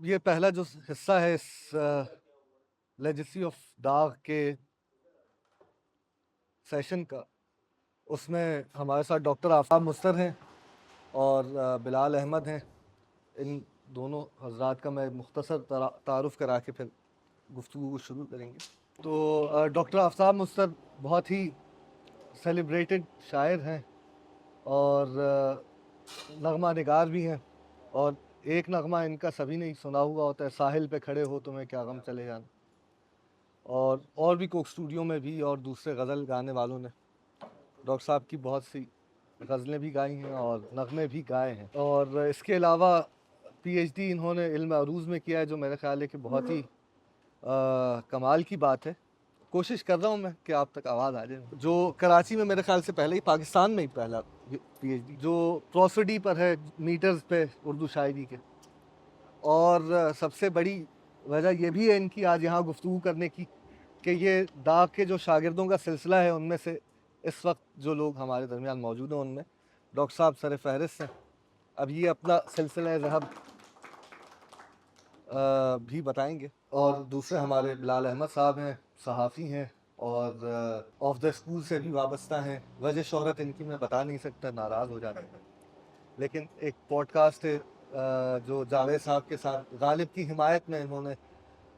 یہ پہلا جو حصہ ہے اس لیجیسی آف داغ کے سیشن کا، اس میں ہمارے ساتھ ڈاکٹر آفتاب مستر ہیں اور بلال احمد ہیں. ان دونوں حضرات کا میں مختصر تعارف کرا کے پھر گفتگو شروع کریں گے. تو ڈاکٹر آفتاب مستر بہت ہی سیلیبریٹڈ شاعر ہیں اور نغمہ نگار بھی ہیں، اور ایک نغمہ ان کا سبھی نے سنا ہوا ہوتا ہے، ساحل پہ کھڑے ہو تمہیں کیا غم چلے جانا. اور بھی کوک اسٹوڈیو میں بھی اور دوسرے غزل گانے والوں نے ڈاکٹر صاحب کی بہت سی غزلیں بھی گائی ہیں اور نغمے بھی گائے ہیں. اور اس کے علاوہ پی ایچ ڈی انہوں نے علم عروض میں کیا ہے، جو میرے خیال ہے کہ بہت ہی کمال کی بات ہے. کوشش کر رہا ہوں میں کہ آپ تک آواز آ جائے. جو کراچی میں میرے خیال سے پہلے ہی، پاکستان میں ہی پہلا پی ایچ ڈی جو پروسڈی پر ہے، میٹرز پہ اردو شاعری کے. اور سب سے بڑی وجہ یہ بھی ہے ان کی آج یہاں گفتگو کرنے کی کہ یہ داغ کے جو شاگردوں کا سلسلہ ہے، ان میں سے اس وقت جو لوگ ہمارے درمیان موجود ہیں ان میں ڈاکٹر صاحب سر فہرست ہیں. اب یہ اپنا سلسلہ ذہب بھی بتائیں گے. اور دوسرے ہمارے بلال احمد صاحب ہیں، صحافی ہیں اور آف دا اسکول سے بھی وابستہ ہیں. وجہ شہرت ان کی میں بتا نہیں سکتا، ناراض ہو جاتے ہیں، لیکن ایک پوڈ کاسٹ ہے جو جاوید صاحب کے ساتھ غالب کی حمایت میں انہوں نے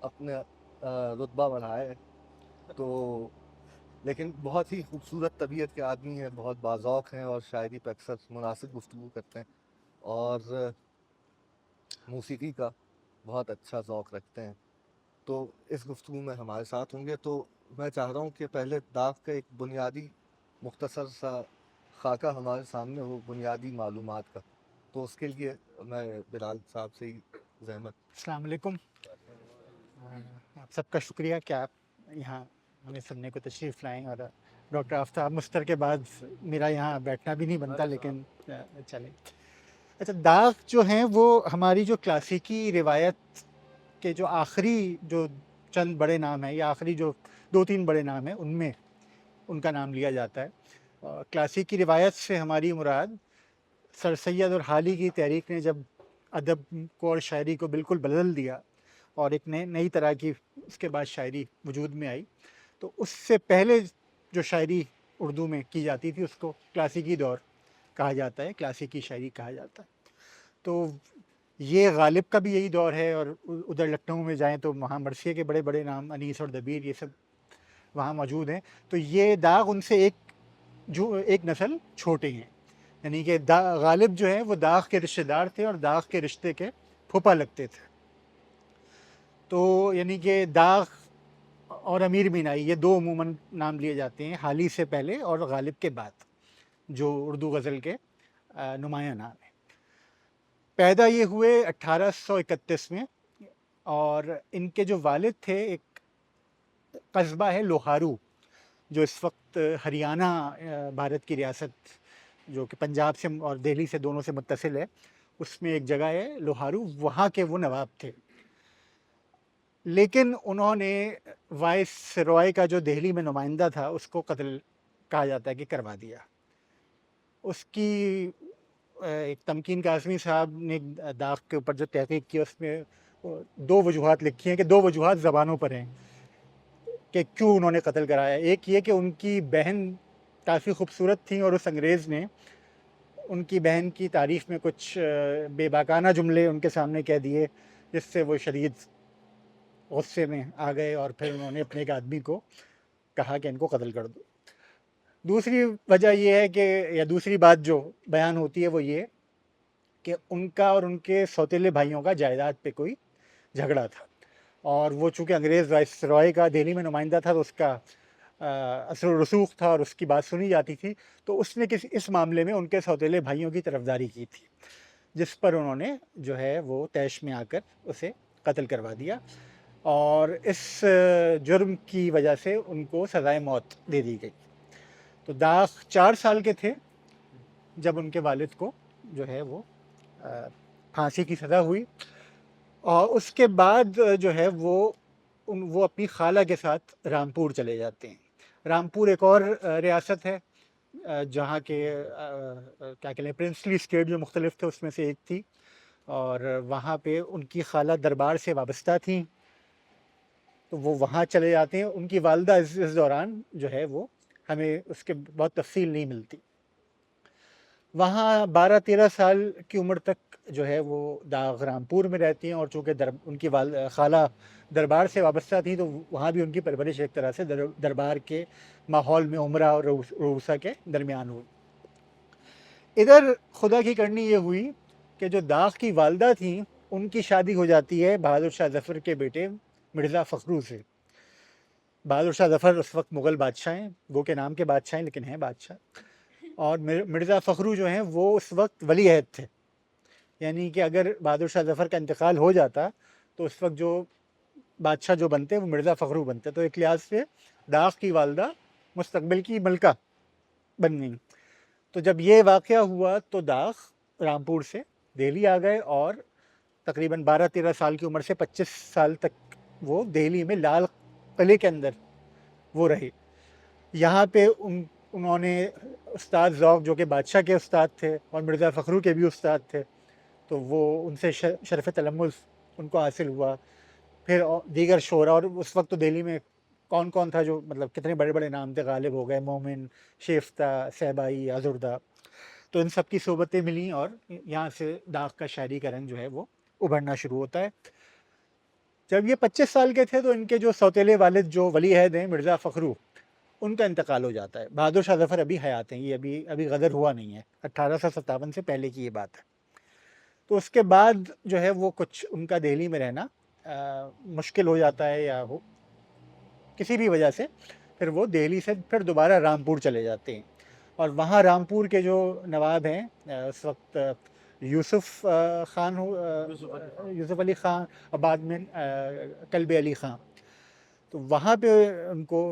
اپنا رتبہ بڑھایا ہے. تو لیکن بہت ہی خوبصورت طبیعت کے آدمی ہیں، بہت باذوق ہیں اور شاعری پہ اکثر مناسب گفتگو کرتے ہیں اور موسیقی کا بہت اچھا ذوق رکھتے ہیں. تو اس گفتگو میں ہمارے ساتھ ہوں گے. تو میں چاہ رہا ہوں کہ پہلے داغ کا ایک بنیادی مختصر سا خاکہ ہمارے سامنے ہو، بنیادی معلومات کا. تو اس کے لیے میں بلال صاحب سے ہی زحمت. السلام علیکم. آپ سب کا شکریہ کہ آپ یہاں ہمیں سننے کو تشریف لائیں، اور ڈاکٹر آفتاب مستر کے بعد میرا یہاں بیٹھنا بھی نہیں بنتا، لیکن چلیں. اچھا، داغ جو ہیں وہ ہماری جو کلاسیکی روایت کے جو آخری جو چند بڑے نام ہیں، یا آخری جو 2-3 بڑے نام ہیں، ان میں ان کا نام لیا جاتا ہے. کلاسیکی روایت سے ہماری مراد سر سید اور حالی کی تحریک نے جب ادب کو اور شاعری کو بالکل بدل دیا اور ایک نئی طرح کی اس کے بعد شاعری وجود میں آئی، تو اس سے پہلے جو شاعری اردو میں کی جاتی تھی اس کو کلاسیکی دور کہا جاتا ہے، کلاسیکی شاعری کہا جاتا ہے. تو یہ غالب کا بھی یہی دور ہے، اور ادھر لکھنؤ میں جائیں تو وہاں مرثیے کے بڑے بڑے نام انیس اور دبیر یہ سب وہاں موجود ہیں. تو یہ داغ ان سے ایک نسل چھوٹے ہیں، یعنی کہ غالب جو ہیں وہ داغ کے رشتہ دار تھے اور داغ کے رشتے کے پھوپھا لگتے تھے. تو یعنی کہ داغ اور امیر مینائی یہ دو عموماً نام لیے جاتے ہیں، حالی سے پہلے اور غالب کے بعد، جو اردو غزل کے نمایاں نام ہیں. پیدا یہ ہوئے 1831 میں، اور ان کے جو والد تھے، ایک قصبہ ہے لوہارو جو اس وقت ہریانہ بھارت کی ریاست جو کہ پنجاب سے اور دہلی سے دونوں سے متصل ہے، اس میں ایک جگہ ہے لوہارو، وہاں کے وہ نواب تھے. لیکن انہوں نے وائس رائے کا جو دہلی میں نمائندہ تھا اس کو قتل کہا جاتا ہے کہ کروا دیا. اس کی ایک تمکین کاظمی صاحب نے داغ کے اوپر جو تحقیق کی اس میں 2 وجوہات لکھی ہیں، کہ 2 وجوہات زبانوں پر ہیں کہ کیوں انہوں نے قتل کرایا. ایک یہ کہ ان کی بہن کافی خوبصورت تھیں اور اس انگریز نے ان کی بہن کی تعریف میں کچھ بے باکانہ جملے ان کے سامنے کہہ دیے، جس سے وہ شدید غصے میں آ گئے اور پھر انہوں نے اپنے ایک آدمی کو کہا کہ ان کو قتل کر دو. دوسری وجہ یہ ہے کہ، یا دوسری بات جو بیان ہوتی ہے وہ یہ کہ ان کا اور ان کے سوتیلے بھائیوں کا جائیداد پہ کوئی جھگڑا تھا، اور وہ چونکہ انگریز وائس رائے کا دہلی میں نمائندہ تھا تو اس کا اثر و رسوخ تھا اور اس کی بات سنی جاتی تھی. تو اس نے اس معاملے میں ان کے سوتیلے بھائیوں کی طرفداری کی تھی، جس پر انہوں نے جو ہے وہ طیش میں آ کر اسے قتل کروا دیا، اور اس جرم کی وجہ سے ان کو سزائے موت دے دی گئی. تو داغ 4 سال کے تھے جب ان کے والد کو جو ہے وہ پھانسی کی سزا ہوئی، اور اس کے بعد جو ہے وہ اپنی خالہ کے ساتھ رامپور چلے جاتے ہیں. رامپور ایک اور ریاست ہے جہاں کے کیا کہتے ہیں پرنسلی اسٹیٹ جو مختلف تھے اس میں سے ایک تھی، اور وہاں پہ ان کی خالہ دربار سے وابستہ تھیں، تو وہ وہاں چلے جاتے ہیں. ان کی والدہ اس دوران جو ہے وہ ہمیں اس کے بہت تفصیل نہیں ملتی. وہاں 12-13 سال کی عمر تک جو ہے وہ داغ رامپور میں رہتی ہیں، اور چونکہ ان کی خالہ دربار سے وابستہ تھیں تو وہاں بھی ان کی پرورش ایک طرح سے دربار کے ماحول میں عمرہ اور روسا کے درمیان ہوئی. ادھر خدا کی کرنی یہ ہوئی کہ جو داغ کی والدہ تھیں ان کی شادی ہو جاتی ہے بہادر شاہ ظفر کے بیٹے مرزا فخرو سے. بہادر شاہ ظفر اس وقت مغل بادشاہ ہیں، گو کے نام کے بادشاہ ہیں لیکن ہیں بادشاہ. اور مرزا فخرو جو ہیں وہ اس وقت ولی عہد تھے، یعنی کہ اگر بہادر شاہ ظفر کا انتقال ہو جاتا تو اس وقت جو بادشاہ جو بنتے وہ مرزا فخرو بنتے. تو ایک لحاظ سے داغ کی والدہ مستقبل کی ملکہ بن گئی. تو جب یہ واقعہ ہوا تو داغ رامپور سے دہلی آ گئے، اور تقریباً 12-13 سال کی عمر سے 25 سال تک وہ دہلی میں لال قلعے کے اندر وہ رہے. یہاں پہ انہوں نے استاد ذوق جو کہ بادشاہ کے استاد تھے اور مرزا فخرو کے بھی استاد تھے، تو وہ ان سے شرف تلمذ ان کو حاصل ہوا. پھر دیگر شعراء، اور اس وقت تو دہلی میں کون کون تھا جو مطلب کتنے بڑے بڑے نام تھے، غالب ہو گئے، مومن، شیفتہ، صہبائی، آزردہ. تو ان سب کی صحبتیں ملیں اور یہاں سے داغ کا شاعری کا رنگ جو ہے وہ ابھرنا شروع ہوتا ہے. جب یہ 25 سال کے تھے تو ان کے جو سوتیلے والد جو ولی عہد ہیں مرزا فخرو، ان کا انتقال ہو جاتا ہے. بہادر شاہ ظفر ابھی حیات ہیں، یہ ابھی غدر ہوا نہیں ہے، 1857 سے پہلے کی یہ بات ہے. تو اس کے بعد جو ہے وہ کچھ ان کا دہلی میں رہنا مشکل ہو جاتا ہے، یا کسی بھی وجہ سے پھر وہ دہلی سے پھر دوبارہ رامپور چلے جاتے ہیں. اور وہاں رامپور کے جو نواب ہیں اس وقت یوسف خان یوسف علی خان، اور بعد میں کلب علی خان، تو وہاں پہ ان کو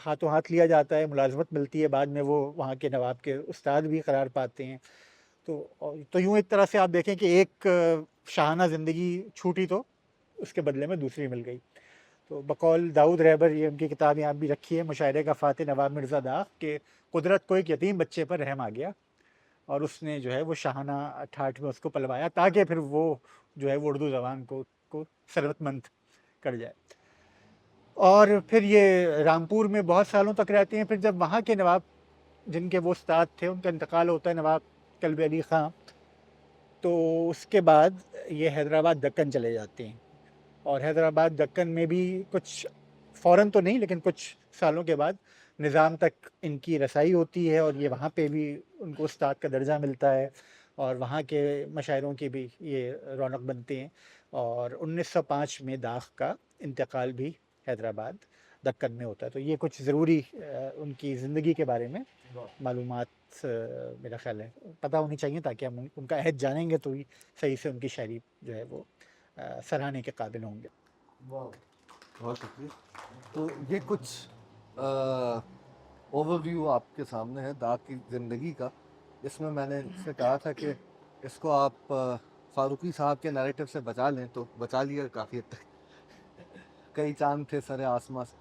ہاتھوں ہاتھ لیا جاتا ہے، ملازمت ملتی ہے، بعد میں وہ وہاں کے نواب کے استاد بھی قرار پاتے ہیں. تو یوں ایک طرح سے آپ دیکھیں کہ ایک شاہانہ زندگی چھوٹی تو اس کے بدلے میں دوسری مل گئی. تو بقول داؤد رہبر، یہ ان کی کتاب یہاں بھی رکھی ہے، مشاعرے کا فاتح نواب مرزا داغ، کہ قدرت کو ایک یتیم بچے پر رحم آ گیا اور اس نے جو ہے وہ شاہانہ ٹھاٹھ میں اس کو پلوایا تاکہ پھر وہ جو ہے وہ اردو زبان کو ثروت مند کر جائے. اور پھر یہ رامپور میں بہت سالوں تک رہتے ہیں. پھر جب وہاں کے نواب جن کے وہ استاد تھے ان کا انتقال ہوتا ہے، نواب کلب علی خان، تو اس کے بعد یہ حیدرآباد دکن چلے جاتے ہیں. اور حیدرآباد دکن میں بھی کچھ فوراً تو نہیں لیکن کچھ سالوں کے بعد نظام تک ان کی رسائی ہوتی ہے، اور یہ وہاں پہ بھی ان کو استاد کا درجہ ملتا ہے، اور وہاں کے مشاعروں کی بھی یہ رونق بنتے ہیں. اور 1905 میں داغ کا انتقال بھی حیدرآباد دکن میں ہوتا ہے. تو یہ کچھ ضروری ان کی زندگی کے بارے میں معلومات میرا خیال ہے پتہ ہونی چاہیے، تاکہ ہم ان کا عہد جانیں گے تو ہی صحیح سے ان کی شاعری جو ہے وہ سراہنے کے قابل ہوں گے. بہت شکریہ. تو یہ کچھ اوور ویو آپ کے سامنے ہے داغ کی زندگی کا. اس میں نے ان سے کہا تھا کہ اس کو آپ فاروقی صاحب کے نیریٹو سے بچا لیں تو بچا لیا کافی حد تک. کئی چاند تھے سر آسماں سے.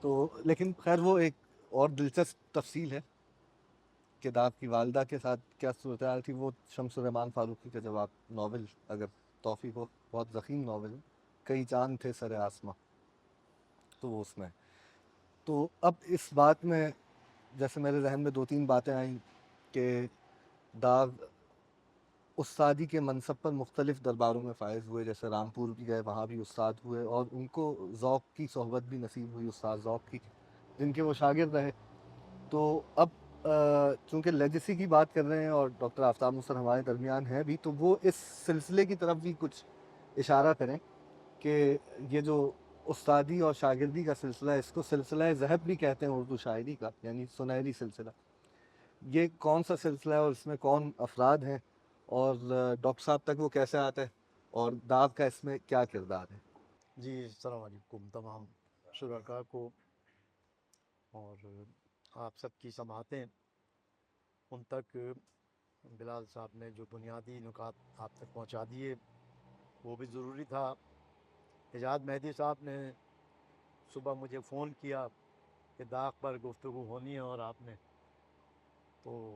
تو لیکن خیر وہ ایک اور دلچسپ تفصیل ہے کہ داغ کی والدہ کے ساتھ کیا صورتحال تھی. وہ شمس الرحمان فاروقی کا جب آپ ناول اگر توفیق ہو، بہت ضخیم ناول ہے، کئی چاند تھے سر آسماں، تو وہ اس میں. تو اب اس بات میں جیسے میرے ذہن میں 2-3 باتیں آئیں کہ داغ استادی کے منصب پر مختلف درباروں میں فائز ہوئے، جیسے رامپور بھی گئے، وہاں بھی استاد ہوئے، اور ان کو ذوق کی صحبت بھی نصیب ہوئی، استاد ذوق کی جن کے وہ شاگرد رہے. تو اب چونکہ لیجیسی کی بات کر رہے ہیں اور ڈاکٹر آفتاب مصر ہمارے درمیان ہیں بھی، تو وہ اس سلسلے کی طرف بھی کچھ اشارہ کریں کہ یہ جو استادی اور شاگردی کا سلسلہ ہے، اس کو سلسلہ ذہب بھی کہتے ہیں اردو شاعری کا، یعنی سنہری سلسلہ. یہ کون سا سلسلہ ہے اور اس میں کون افراد ہیں، اور ڈاکٹر صاحب تک وہ کیسے آتا ہے، اور داغ کا اس میں کیا کردار ہے؟ جی السلام علیکم تمام شرکاء کو، اور آپ سب کی سماعتیں ان تک بلال صاحب نے جو بنیادی نکات آپ تک پہنچا دیے وہ بھی ضروری تھا. حجاز مہدی صاحب نے صبح مجھے فون کیا کہ داغ پر گفتگو ہونی ہے، اور آپ نے تو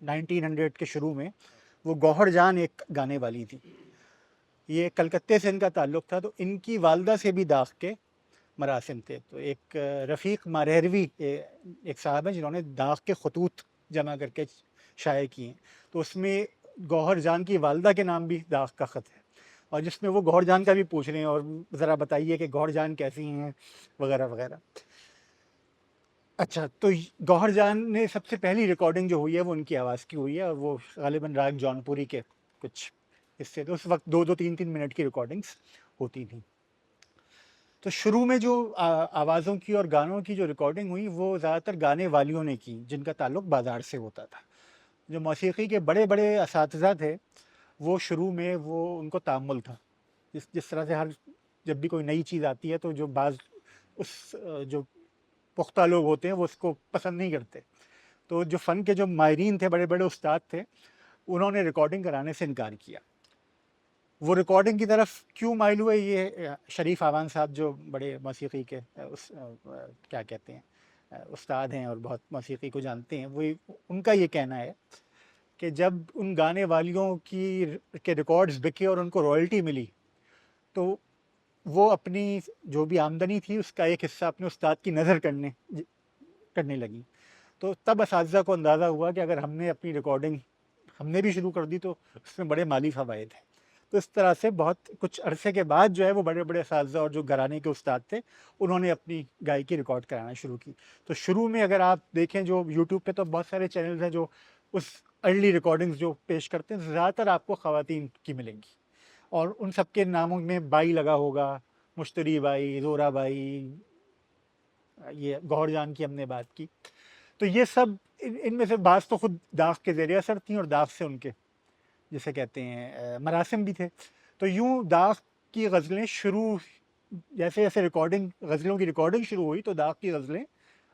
1900 کے شروع میں وہ گوہر جان ایک گانے والی تھی. یہ کلکتے سے ان کا تعلق تھا. تو ان کی والدہ سے بھی داغ کے مراسم تھے. تو ایک رفیق مارہروی ایک صاحب ہیں جنہوں نے داغ کے خطوط جمع کر کے شائع کیے ہیں. تو اس میں گوہر جان کی والدہ کے نام بھی داغ کا خط ہے, اور جس میں وہ گوہر جان کا بھی پوچھ رہے ہیں اور ذرا بتائیے کہ گوہر جان کیسی ہیں وغیرہ وغیرہ. اچھا, تو گوہر جان نے سب سے پہلی ریکارڈنگ جو ہوئی ہے وہ ان کی آواز کی ہوئی ہے, اور وہ غالباً راگ جون پوری کے کچھ حصے تھے. اس وقت 2-3 منٹ کی ریکارڈنگس ہوتی تھیں. تو شروع میں جو آوازوں کی اور گانوں کی جو ریکارڈنگ ہوئی وہ زیادہ تر گانے والیوں نے کی, جن کا تعلق بازار سے ہوتا تھا. جو موسیقی کے بڑے بڑے اساتذہ تھے وہ شروع میں وہ ان کو تامل تھا. جس طرح سے جب بھی کوئی نئی چیز آتی ہے تو جو بعض اس جو پختہ لوگ ہوتے ہیں وہ اس کو پسند نہیں کرتے. تو جو فن کے جو ماہرین تھے, بڑے بڑے استاد تھے, انہوں نے ریکارڈنگ کرانے سے انکار کیا. وہ ریکارڈنگ کی طرف کیوں مائل ہوئے, یہ شریف آوان صاحب جو بڑے موسیقی کے کیا کہتے ہیں استاد ہیں اور بہت موسیقی کو جانتے ہیں, وہ ان کا یہ کہنا ہے کہ جب ان گانے والیوں کے ریکارڈز بکے اور ان کو رائلٹی ملی تو وہ اپنی جو بھی آمدنی تھی اس کا ایک حصہ اپنے استاد کی نظر کرنے لگی. تو تب اساتذہ کو اندازہ ہوا کہ اگر ہم نے اپنی ریکارڈنگ ہم نے بھی شروع کر دی تو اس میں بڑے مالی فوائد ہیں. تو اس طرح سے بہت کچھ عرصے کے بعد جو ہے وہ بڑے بڑے اساتذہ اور جو گھرانے کے استاد تھے انہوں نے اپنی گائیکی ریکارڈ کرانا شروع کی. تو شروع میں اگر آپ دیکھیں جو یوٹیوب پہ تو بہت سارے چینلز ہیں جو اس ارلی ریکارڈنگز جو پیش کرتے ہیں, زیادہ تر آپ کو خواتین کی ملیں گی, اور ان سب کے ناموں میں بائی لگا ہوگا, مشتری بائی, زورا بائی, یہ گوہر جان کی ہم نے بات کی. تو یہ سب ان میں سے بعض تو خود داغ کے زیر اثر تھیں اور داغ سے ان کے جسے کہتے ہیں مراسم بھی تھے. تو یوں داغ کی غزلیں شروع جیسے جیسے غزلوں کی ریکارڈنگ شروع ہوئی تو داغ کی غزلیں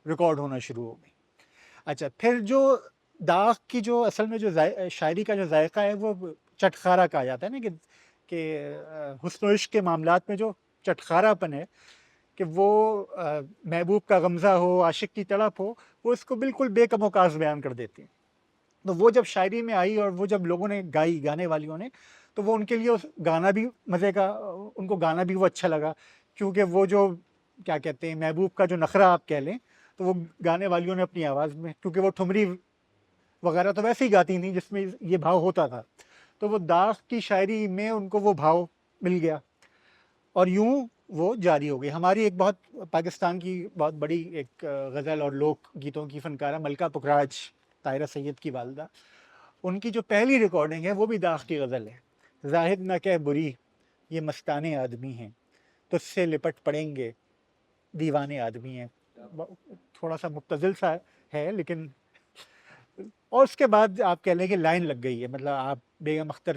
ریکارڈ ہونا شروع ہو گئیں. اچھا, پھر جو داغ کی جو اصل میں جو شاعری کا جو ذائقہ ہے وہ چٹخارا کہا جاتا ہے نا, کہ حسن و عشق کے معاملات میں جو چٹخارا پن ہے کہ وہ محبوب کا غمزہ ہو, عاشق کی تڑپ ہو, وہ اس کو بالکل بے کم و کاس بیان کر دیتے ہیں. تو وہ جب شاعری میں آئی اور وہ جب لوگوں نے گائی, گانے والیوں نے, تو وہ ان کے لیے گانا بھی مزے کا, ان کو گانا بھی وہ اچھا لگا, کیونکہ وہ جو کیا کہتے ہیں محبوب کا جو نخرہ آپ کہہ لیں, تو وہ گانے والیوں نے اپنی آواز میں, کیونکہ وہ ٹھمری وغیرہ تو ویسے ہی گاتی تھیں جس میں یہ بھاؤ ہوتا تھا, تو وہ داغ کی شاعری میں ان کو وہ بھاؤ مل گیا اور یوں وہ جاری ہو گئی. ہماری ایک بہت پاکستان کی بہت بڑی ایک غزل اور لوک گیتوں کی فنکارہ ملکہ پکھراج, طاہرہ سید کی والدہ, ان کی جو پہلی ریکارڈنگ ہے وہ بھی داغ کی غزل ہے. زاہد نہ کہ بری یہ مستانے آدمی ہیں, تجھ سے لپٹ پڑیں گے دیوانے آدمی ہیں. تھوڑا سا مبتذل سا ہے لیکن, اور اس کے بعد آپ کہہ لیں کہ لائن لگ گئی ہے. مطلب آپ بیگم اختر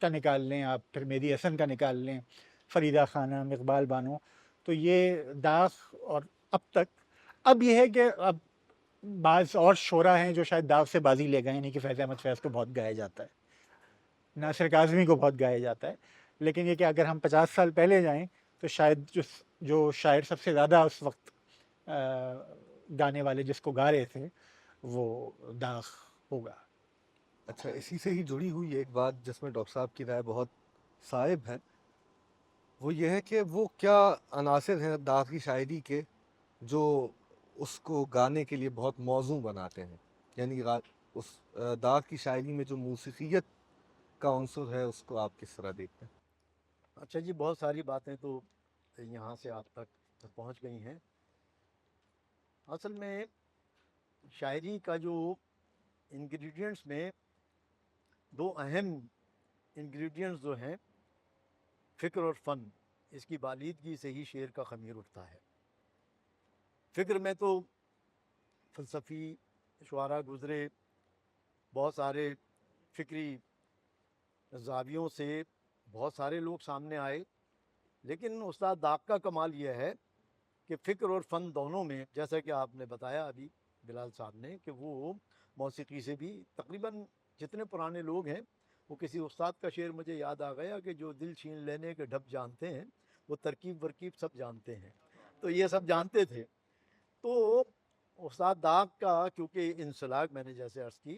کا نکال لیں, آپ پھر مہدی حسن کا نکال لیں, فریدہ خانم, اقبال بانو, تو یہ داغ. اور اب تک اب یہ ہے کہ اب بعض اور شعرا ہیں جو شاید داغ سے بازی لے گئے, یعنی کہ فیض احمد فیض کو بہت گایا جاتا ہے, ناصر کاظمی کو بہت گایا جاتا ہے, لیکن یہ کہ اگر ہم 50 سال پہلے جائیں تو شاید جو شاعر سب سے زیادہ اس وقت گانے والے جس کو گا رہے تھے وہ داغ ہوگا. اچھا, اسی سے ہی جڑی ہوئی ایک بات جس میں ڈاکٹر صاحب کی رائے بہت صائب ہے, وہ یہ ہے کہ وہ کیا عناصر ہیں داغ کی شاعری کے جو اس کو گانے کے لیے بہت موزوں بناتے ہیں. یعنی اس داغ کی شاعری میں جو موسیقیت کا عنصر ہے اس کو آپ کس طرح دیکھتے ہیں؟ اچھا جی, بہت ساری باتیں تو یہاں سے آپ تک پہنچ گئی ہیں. اصل میں شاعری کا جو انگریڈینٹس میں دو اہم انگریڈینٹس جو ہیں, فکر اور فن, اس کی بالیدگی سے ہی شعر کا خمیر اٹھتا ہے. فکر میں تو فلسفی شعراء گزرے, بہت سارے فکری زاویوں سے بہت سارے لوگ سامنے آئے, لیکن استاد داغ کا کمال یہ ہے کہ فکر اور فن دونوں میں, جیسا کہ آپ نے بتایا ابھی بلال صاحب نے, کہ وہ موسیقی سے بھی تقریباً جتنے پرانے لوگ ہیں, وہ کسی استاد کا شعر مجھے یاد آ گیا کہ جو دل چھین لینے کے ڈھب جانتے ہیں وہ ترکیب ورکیب سب جانتے ہیں. تو یہ سب جانتے تھے. تو استاد داغ کا کیونکہ انسلاک میں نے جیسے عرض کی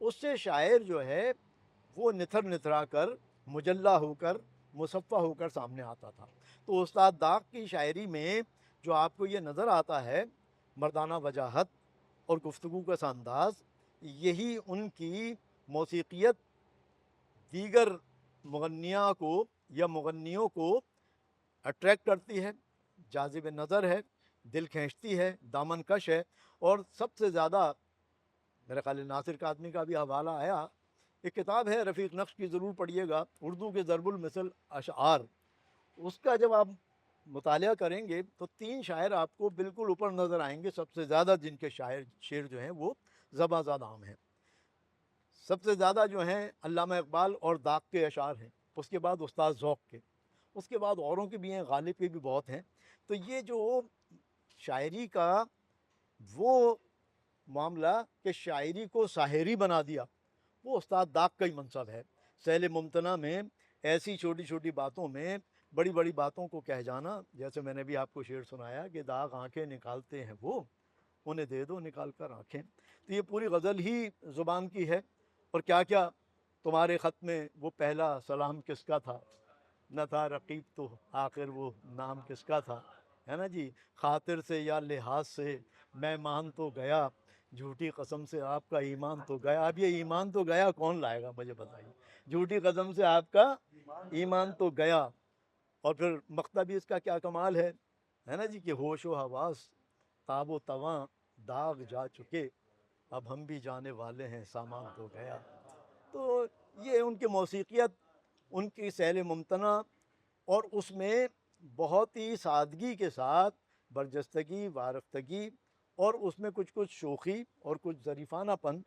اس سے شاعر جو ہے وہ نتھر نتھرا کر مجلہ ہو کر مصفہ ہو کر سامنے آتا تھا۔ تو استاد داغ کی شاعری میں جو آپ کو یہ نظر آتا ہے مردانہ وجاہت اور گفتگو کا سا انداز، یہی ان کی موسیقیت دیگر مغنیوں کو یا مغنیوں کو اٹریکٹ کرتی ہے، جاذب نظر ہے، دل کھینچتی ہے، دامن کش ہے۔ اور سب سے زیادہ میرے خیال ناصر کاظمی کا بھی حوالہ آیا، ایک کتاب ہے رفیق نقش کی، ضرور پڑھیے گا، اردو کے ضرب المثل اشعار، اس کا جب آپ مطالعہ کریں گے تو 3 شاعر آپ کو بالکل اوپر نظر آئیں گے، سب سے زیادہ جن کے شعر جو ہیں وہ زباں زاد عام ہیں۔ سب سے زیادہ جو ہیں علامہ اقبال اور داغ کے اشعار ہیں، اس کے بعد استاد ذوق کے، اس کے بعد اوروں کے بھی ہیں، غالب کے بھی بہت ہیں۔ تو یہ جو شاعری کا وہ معاملہ کہ شاعری کو ساحری بنا دیا، وہ استاد داغ کا ہی منصب ہے۔ سیل ممتنع میں ایسی چھوٹی چھوٹی باتوں میں بڑی بڑی باتوں کو کہہ جانا، جیسے میں نے بھی آپ کو شعر سنایا کہ داغ آنکھیں نکالتے ہیں وہ، انہیں دے دو نکال کر آنکھیں۔ تو یہ پوری غزل ہی زبان کی ہے۔ اور کیا کیا تمہارے خط میں وہ پہلا سلام کس کا تھا، نہ تھا رقیب تو آخر وہ نام کس کا تھا، ہے نا جی، خاطر سے یا لحاظ سے میں مان تو گیا، جھوٹی قسم سے آپ کا ایمان تو گیا۔ اب یہ ایمان تو گیا کون لائے گا مجھے بتائیے، جھوٹی قسم سے آپ کا ایمان تو گیا۔ اور پھر مقطع بھی اس کا کیا کمال ہے نا جی، کہ ہوش و حواس تاب و تواں داغ جا چکے، اب ہم بھی جانے والے ہیں سامان تو گیا۔ تو یہ ان کی موسیقیت، ان کی سیل ممتنع، اور اس میں بہت ہی سادگی کے ساتھ برجستگی، وارفتگی، اور اس میں کچھ کچھ شوخی اور کچھ ظریفانہ پن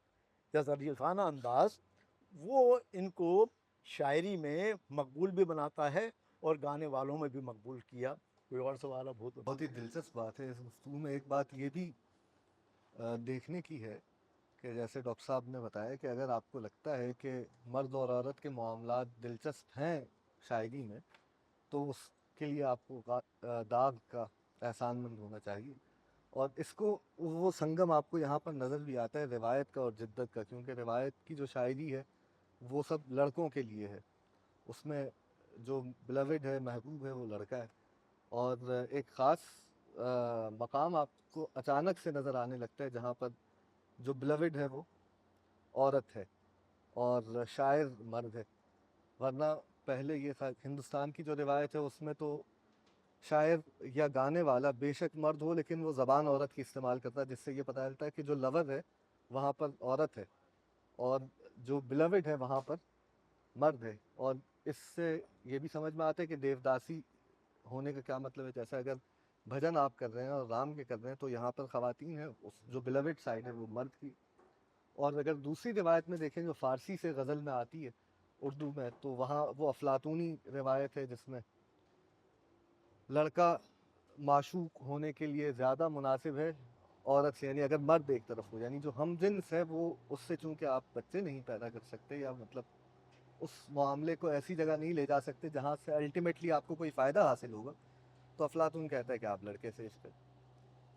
یا ظریفانہ انداز، وہ ان کو شاعری میں مقبول بھی بناتا ہے اور گانے والوں میں بھی مقبول کیا۔ کوئی اور سوال اب ہو تو؟ بہت ہی دلچسپ بات ہے اس گفتگو میں۔ ایک بات یہ بھی دیکھنے کی ہے کہ جیسے ڈاکٹر صاحب نے بتایا کہ اگر آپ کو لگتا ہے کہ مرد اور عورت کے معاملات دلچسپ ہیں شاعری میں، تو اس کے لیے آپ کو داغ کا احسان مند ہونا چاہیے۔ اور اس کو وہ سنگم آپ کو یہاں پر نظر بھی آتا ہے روایت کا اور جدت کا، کیونکہ روایت کی جو شاعری ہے وہ سب لڑکوں کے لیے ہے، اس میں جو بلوڈ ہے، محبوب ہے، وہ لڑکا ہے۔ اور ایک خاص مقام آپ کو اچانک سے نظر آنے لگتا ہے جہاں پر جو بلوڈ ہے وہ عورت ہے اور شاعر مرد ہے، ورنہ پہلے یہ تھا ہندوستان کی جو روایت ہے اس میں تو شاعر یا گانے والا بے شک مرد ہو لیکن وہ زبان عورت کی استعمال کرتا ہے، جس سے یہ پتہ چلتا ہے کہ جو لور ہے وہاں پر عورت ہے اور جو بلوڈ ہے وہاں پر مرد ہے۔ اور اس سے یہ بھی سمجھ میں آتا ہے کہ دیوداسی ہونے کا کیا مطلب ہے۔ جیسا اگر بھجن آپ کر رہے ہیں اور رام کے کر رہے ہیں تو یہاں پر خواتین ہیں، جو بلوڈ سائڈ ہے وہ مرد کی۔ اور اگر دوسری روایت میں دیکھیں جو فارسی سے غزل میں آتی ہے اردو میں، تو وہاں وہ افلاطونی روایت ہے جس میں لڑکا معشوق ہونے کے لیے زیادہ مناسب ہے عورت سے، یعنی اگر مرد ایک طرف ہو، یعنی جو ہم جنس ہے وہ اس سے چونکہ آپ بچے نہیں پیدا کر سکتے یا مطلب اس معاملے کو ایسی جگہ نہیں لے جا سکتے جہاں سے الٹیمیٹلی آپ کو کوئی فائدہ حاصل ہوگا، تو افلاطون کہتا ہے کہ آپ لڑکے سے عشق کریں۔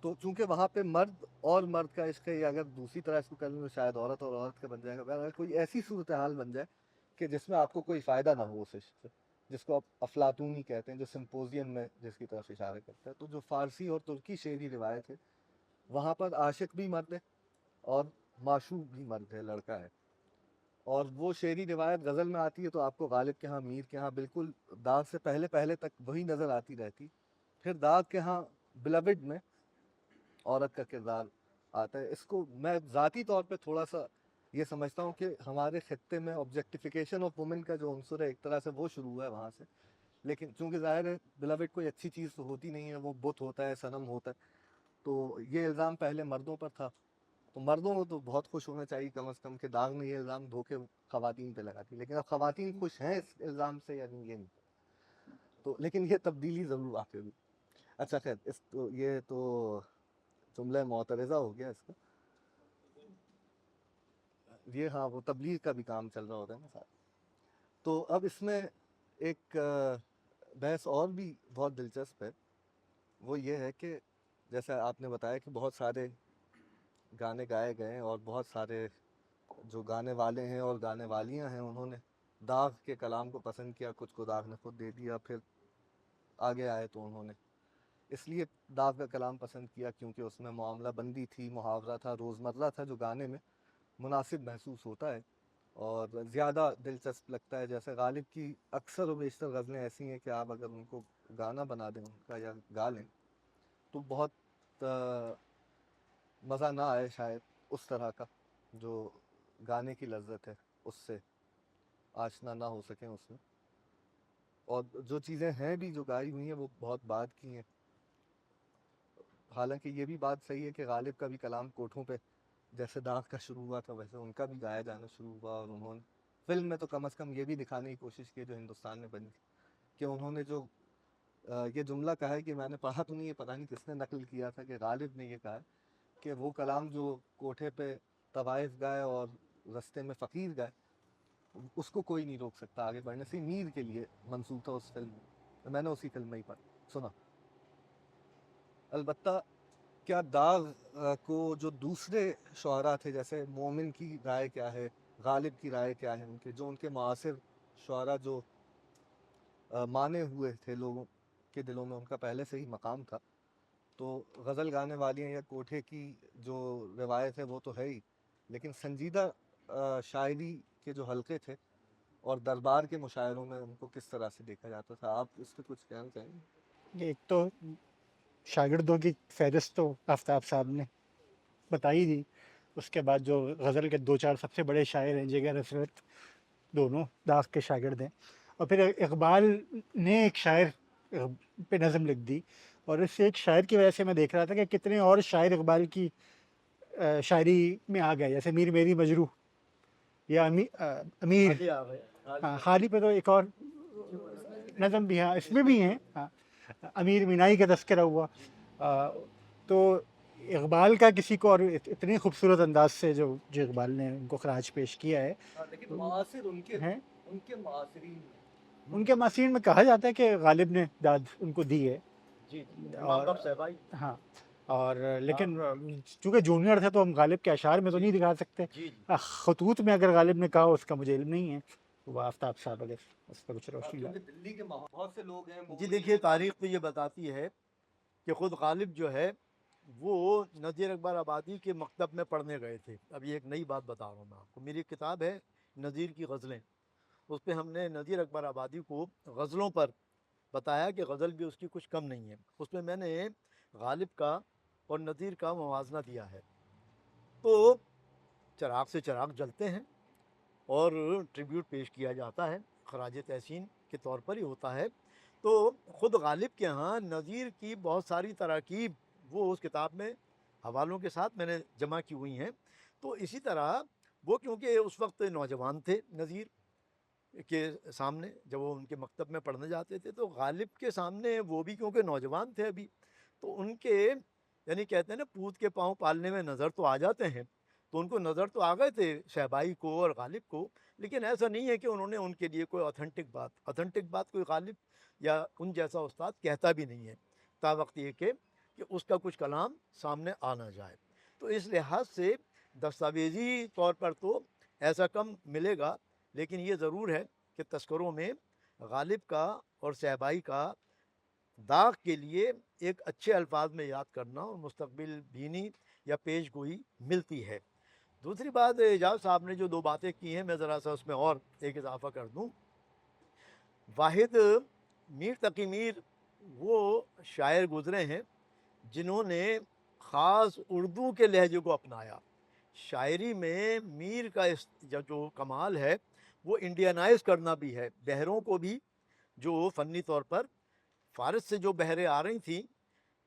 تو چونکہ وہاں پہ مرد اور مرد کا عشق ہے، یا اگر دوسری طرح اس کو کر لیں تو شاید عورت اور عورت کا بن جائے گا۔ اگر کوئی ایسی صورتحال بن جائے کہ جس میں آپ کو کوئی فائدہ نہ ہو اس عشق سے، جس کو آپ افلاطونی کہتے ہیں، جو سمپوزین میں جس کی طرف اشارہ کرتا ہے، تو جو فارسی اور ترکی شعری روایت ہے وہاں پر عاشق بھی مرد ہے اور معشوق بھی مرد ہے، لڑکا ہے۔ اور وہ شعری روایت غزل میں آتی ہے تو آپ کو غالب کے ہاں، میر کے ہاں بالکل داغ سے پہلے پہلے تک وہی نظر آتی رہتی، پھر داغ کے ہاں بلوڈ میں عورت کا کردار آتا ہے۔ اس کو میں ذاتی طور پہ تھوڑا سا یہ سمجھتا ہوں کہ ہمارے خطے میں آبجیکٹیفیکیشن آف وومن کا جو عنصر ہے ایک طرح سے وہ شروع ہوا ہے وہاں سے، لیکن چونکہ ظاہر ہے بلوڈ کوئی اچھی چیز تو ہوتی نہیں ہے، وہ بت ہوتا ہے، صنم ہوتا ہے، تو یہ الزام پہلے مردوں پر تھا۔ تو مردوں کو تو بہت خوش ہونا چاہیے کم از کم کہ داغ نے یہ الزام دھو کے خواتین پہ لگا دی، لیکن اب خواتین خوش ہیں اس الزام سے یا نہیں یہ نہیں، تو لیکن یہ تبدیلی ضرور واقع ہوئی۔ اچھا خیر، اس تو یہ تو جملہ معترضہ ہو گیا اس کا۔ یہ ہاں وہ تبلیغ کا بھی کام چل رہا ہوتا ہے نا ساتھ۔ تو اب اس میں ایک بحث اور بھی بہت دلچسپ ہے، وہ یہ ہے کہ جیسا آپ نے بتایا کہ بہت سارے گانے گائے گئے اور بہت سارے جو گانے والے ہیں اور گانے والیاں ہیں انہوں نے داغ کے کلام کو پسند کیا، کچھ کو داغ نے خود دے دیا، پھر آگے آئے تو انہوں نے اس لیے داغ کا کلام پسند کیا کیونکہ اس میں معاملہ بندی تھی، محاورہ تھا، روزمرہ تھا، جو گانے میں مناسب محسوس ہوتا ہے اور زیادہ دلچسپ لگتا ہے. جیسے غالب کی اکثر و بیشتر غزلیں ایسی ہیں کہ آپ اگر ان کو گانا بنا دیں ان کا یا گا لیں تو بہت مزہ نہ آئے شاید اس طرح کا جو گانے کی لذت ہے اس سے آشنا نہ ہو سکیں اس میں. اور جو چیزیں ہیں بھی جو گائی ہوئی ہیں وہ بہت بعد کی ہیں. حالانکہ یہ بھی بات صحیح ہے کہ غالب کا بھی کلام کوٹھوں پہ جیسے داغ کا شروع ہوا تھا ویسے ان کا بھی گایا جانا شروع ہوا، اور انہوں نے فلم میں تو کم از کم یہ بھی دکھانے کی کوشش کی جو ہندوستان میں بنی کہ انہوں نے جو یہ جملہ کہا ہے کہ میں نے پڑھا تو نہیں، یہ پتہ نہیں کس نے نقل کیا تھا کہ غالب نے یہ کہا ہے کہ وہ کلام جو کوٹھے پہ طوائف گائے اور رستے میں فقیر گائے اس کو کوئی نہیں روک سکتا آگے بڑھنے سے. میر کے لیے منسوب تھا اس فلم میں نے اسی فلم میں ہی سنا. البتہ کیا داغ کو جو دوسرے شعراء تھے جیسے مومن کی رائے کیا ہے، غالب کی رائے کیا ہے، ان کے معاصر شعراء جو مانے ہوئے تھے لوگوں کے دلوں میں، ان کا پہلے سے ہی مقام تھا. تو غزل گانے والیاں یا کوٹھے کی جو روایت ہے وہ تو ہے ہی، لیکن سنجیدہ شاعری کے جو حلقے تھے اور دربار کے مشاعروں میں ان کو کس طرح سے دیکھا جاتا تھا، آپ اس پہ کچھ کہنا چاہیں گے؟ ایک تو شاگردوں کی فہرست تو آفتاب صاحب نے بتائی دی، اس کے بعد جو غزل کے 2-4 سب سے بڑے شاعر ہیں جگر عصمت، دونوں داغ کے شاگرد ہیں. اور پھر اقبال نے ایک شاعر پہ نظم لکھ دی، اور اس سے ایک شاعر کی وجہ سے میں دیکھ رہا تھا کہ کتنے اور شاعر اقبال کی شاعری میں آ گئے، جیسے میر میری مجروح یا امیر. ہاں، حالی پہ تو ایک اور نظم بھی، ہاں اس میں بھی ہیں. ہاں، امیر مینائی کا تذکرہ ہوا. تو اقبال کا کسی کو اور اتنی خوبصورت انداز سے جو اقبال نے ان کو خراج پیش کیا ہے. لیکن معاصر ان کے ہیں معاصرین ان کے معاصرین میں کہا جاتا ہے کہ غالب نے داد ان کو دی ہے. جی اور ہاں، اور لیکن چونکہ جونیئر تھے تو ہم غالب کے اشعار میں تو نہیں دکھا سکتے. جی خطوط میں اگر غالب نے کہا اس کا مجھے علم نہیں ہے، وہ آفتاب صاحب اگر اس پر کچھ روشنی ڈالیں. دلی کے بہت سے لوگ ہیں. جی دیکھیے، تاریخ تو یہ بتاتی ہے کہ خود غالب جو ہے وہ نذیر اکبر آبادی کے مکتب میں پڑھنے گئے تھے. اب یہ ایک نئی بات بتا رہا ہوں میں آپ کو. میری کتاب ہے نذیر کی غزلیں، اس پہ ہم نے نذیر اکبر آبادی کو غزلوں پر بتایا کہ غزل بھی اس کی کچھ کم نہیں ہے. اس میں میں نے غالب کا اور نذیر کا موازنہ دیا ہے. تو چراغ سے چراغ جلتے ہیں اور ٹریبیوٹ پیش کیا جاتا ہے، خراج تحسین کے طور پر ہی ہوتا ہے. تو خود غالب کے ہاں نذیر کی بہت ساری تراکیب وہ اس کتاب میں حوالوں کے ساتھ میں نے جمع کی ہوئی ہیں. تو اسی طرح وہ کیونکہ اس وقت نوجوان تھے نذیر کے سامنے جب وہ ان کے مکتب میں پڑھنے جاتے تھے، تو غالب کے سامنے وہ بھی کیونکہ نوجوان تھے ابھی، تو ان کے یعنی کہتے ہیں نا پوت کے پاؤں پالنے میں نظر تو آ جاتے ہیں. تو ان کو نظر تو آ گئے تھے شہبائی کو اور غالب کو، لیکن ایسا نہیں ہے کہ انہوں نے ان کے لیے کوئی اتھینٹک بات کوئی غالب یا ان جیسا استاد کہتا بھی نہیں ہے، تا وقت یہ کہ اس کا کچھ کلام سامنے آ نہ جائے. تو اس لحاظ سے دستاویزی طور پر تو ایسا کم ملے گا، لیکن یہ ضرور ہے کہ تذکروں میں غالب کا اور صحبائی کا داغ کے لیے ایک اچھے الفاظ میں یاد کرنا اور مستقبل بینی یا پیش گوئی ملتی ہے. دوسری بات، اعجاز صاحب نے جو 2 باتیں کی ہیں میں ذرا سا اس میں اور ایک اضافہ کر دوں. واحد، میر تقی میر وہ شاعر گزرے ہیں جنہوں نے خاص اردو کے لہجے کو اپنایا. شاعری میں میر کا جو کمال ہے وہ انڈینائز کرنا بھی ہے. بحروں کو بھی جو فنی طور پر فارس سے جو بحریں آ رہی تھیں،